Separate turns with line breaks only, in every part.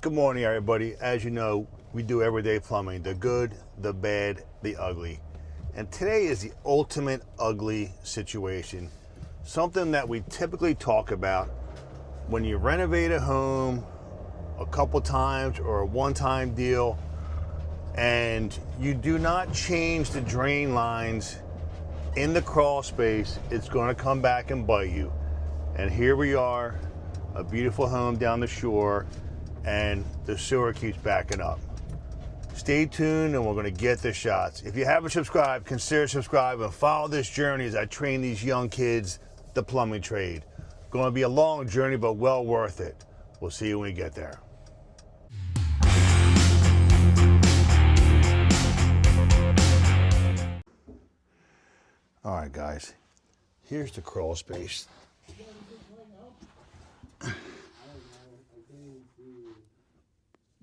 Good morning, everybody. As you know, we do everyday plumbing, the good, the bad, the ugly. And today is the ultimate ugly situation. Something that we typically talk about when you renovate a home a couple times or a one-time deal and you do not change the drain lines in the crawl space, it's going to come back and bite you. And here we are, a beautiful home down the shore, and the sewer keeps backing up. Stay tuned and we're going to get the shots. If you haven't subscribed, consider subscribing and follow this journey as I train these young kids the plumbing trade. Going to be a long journey, but well worth it. We'll see you when we get there. All right, guys, here's the crawl space.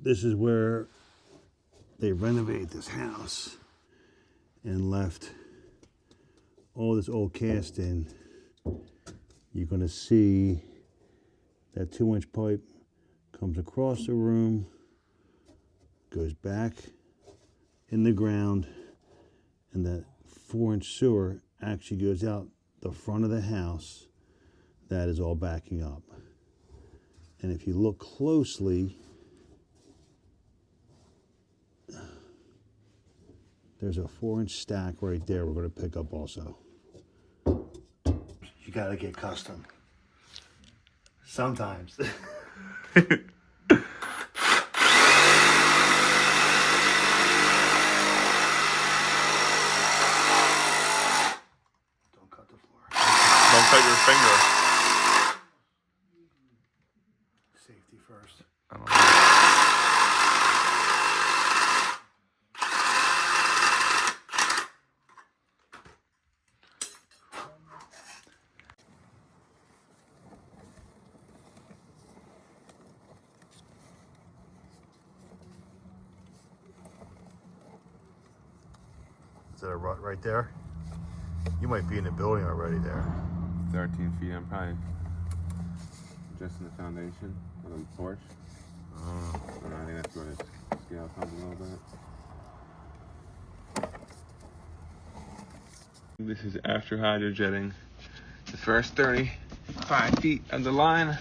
This is where they renovated this house and left all this old cast in. You're going to see that 2-inch pipe comes across the room, goes back in the ground, and that 4-inch sewer actually goes out the front of the house. That is all backing up. And if you look closely, there's a 4-inch stack right there we're going to pick up also. You got to get custom. Sometimes. Don't cut the floor.
Don't cut your finger.
Safety first.
I don't know.
Is that a rut right there? You might be in the building already there.
13 feet. I'm probably just in the foundation of the porch. And I think that's where the scale comes a little bit. This is after hydrojetting the first 35 feet of the line.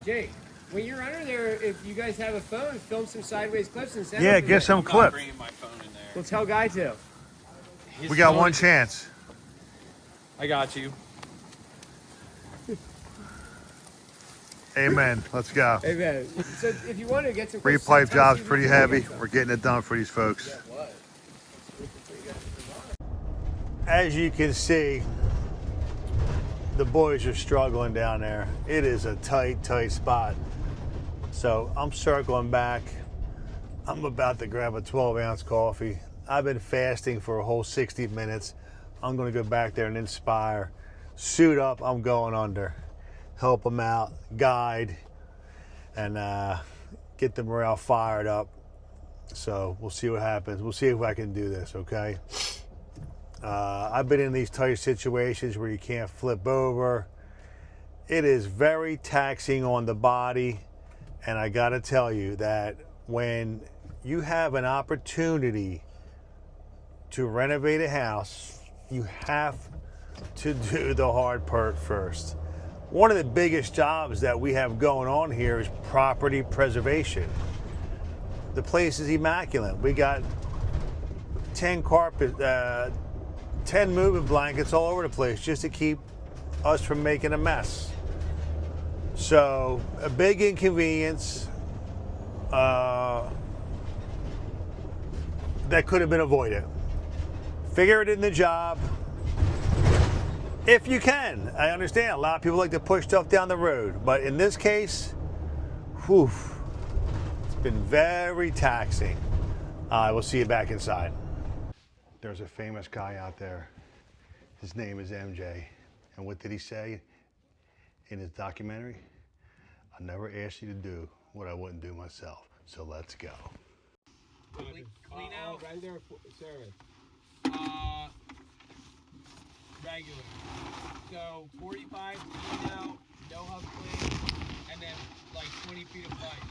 Jake, when you're under there, if you guys have a phone, film some sideways clips and send
Yeah,
them to
get
me.
some
I'm not
clips.
bringing my phone in there.
We'll tell Guy to.
His
We got
phone
one
is-
chance.
I got you.
Amen. Let's go.
Hey, man. So if you want to get some
Free
clips,
pipe
sometimes
job's
you
pretty
can
heavy.
get some.
We're getting it done for these folks.
Yeah, what?
As you can see, the boys are struggling down there. It is a tight, tight spot. So I'm circling back. I'm about to grab a 12-ounce coffee. I've been fasting for a whole 60 minutes. I'm going to go back there and inspire. Suit up, I'm going under. Help them out, guide, and get the morale fired up. So we'll see what happens. We'll see if I can do this, okay? I've been in these tight situations where you can't flip over. It is very taxing on the body, and I gotta tell you that when you have an opportunity to renovate a house, you have to do the hard part first. One of the biggest jobs that we have going on here is property preservation. The place is immaculate. We got 10 moving blankets all over the place just to keep us from making a mess. So a big inconvenience that could have been avoided. Figure it in the job if you can. I understand a lot of people like to push stuff down the road, but in this case, whew, it's been very taxing. We'll see you back inside. There's a famous guy out there. His name is MJ. And what did he say in his documentary? I never asked you to do what I wouldn't do myself. So let's go.
Clean out.
Right there, service. Regular. So 45 clean out, no hub clean, and then like 20 feet of pipe.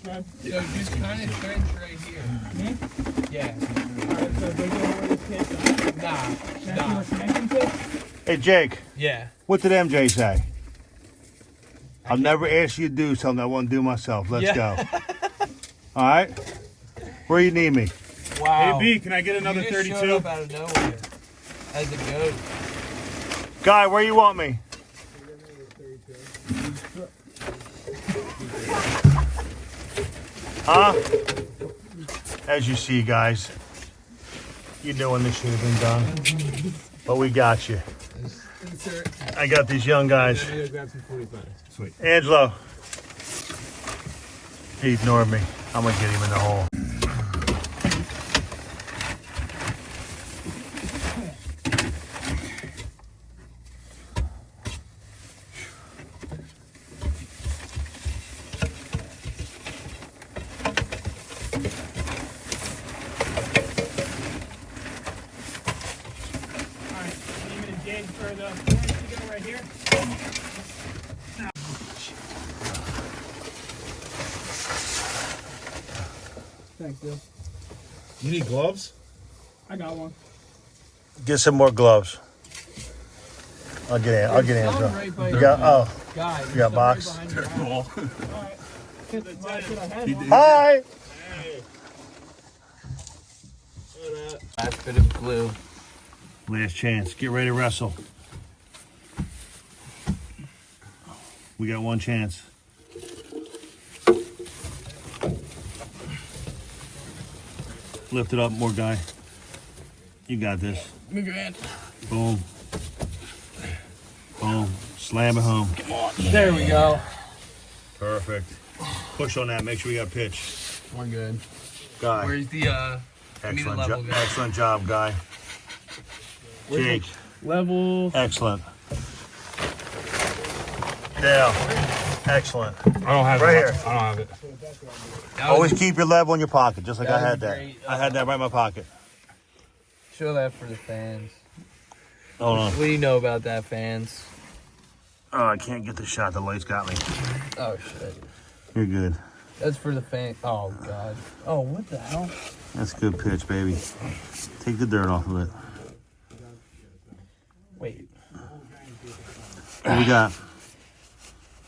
Alright. So just kind of trench right here. Yeah. Alright, so they go over this Nah.
Hey Jake,
Yeah.
what did MJ say? I'll never ask you to do something I won't do myself. Let's go. All right? Where you need me?
Wow.
Hey B, can I get another
You just
32?
showed up out of nowhere. As it goes.
Guy, where you want me? Huh? As you see, guys, you know when this should have been done. But we got you. I got these young guys.
Grab some 45.
Sweet.
Angelo. He ignored me. I'm gonna get him in the hole.
Alright, name it Jake for the orange to go right here.
Thanks, Bill.
You need gloves? I got one.
Get some more gloves. I'll get Angelo.
Right by
You got
guy.
you got box.
Cool.
Hi.
Last bit of glue.
Last chance. Get ready to wrestle. We got one chance. Lift it up more, guy. You got this.
Move your hand.
Boom. Boom. Slam it home.
There we go.
Perfect. Push on that. Make sure we got pitch.
We're good.
Guy.
Where's the
Excellent
level
job.
guy?
Excellent job, guy. Jake.
level?
Excellent. Dale. Excellent.
I don't have
Right
it.
here.
I don't have it.
Always keep your level in your pocket, just like
That
I
was
had that.
great.
I had that right in my pocket.
Show that for the fans.
Hold on.
What do you know about that, fans?
Oh, I can't get the shot. The light's got me.
Oh shit.
You're good.
That's for the fan. Oh god. Oh, what the hell?
That's good pitch, baby. Take the dirt off of it.
Wait.
What we got?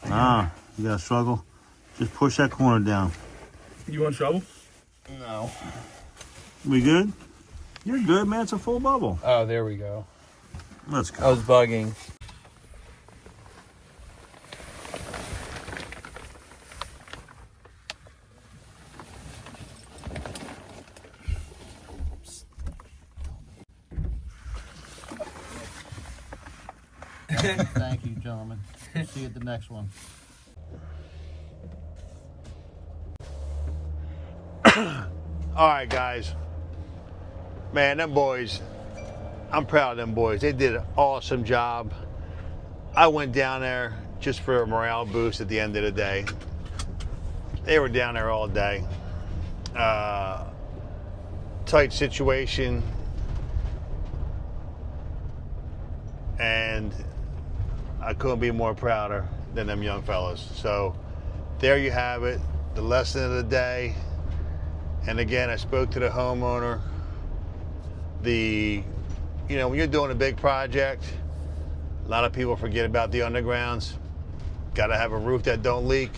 Ah, you got to struggle. Just push that corner down.
You want trouble?
No.
We good? You're good, man. It's a full bubble.
Oh, there we go.
Let's
I
go.
was bugging.
Thank you, gentlemen. See you at the next one.
All right, guys. Man, them boys, I'm proud of them boys. They did an awesome job. I went down there just for a morale boost at the end of the day. They were down there all day. Tight situation. And I couldn't be more prouder than them young fellas. So there you have it, the lesson of the day. And again, I spoke to the homeowner. You know, when you're doing a big project, a lot of people forget about the undergrounds. Got to have a roof that don't leak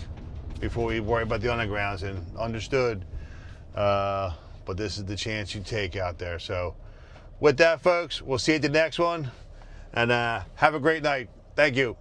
before we worry about the undergrounds, and understood. But this is the chance you take out there. So with that, folks, we'll see you at the next one. And have a great night. Thank you.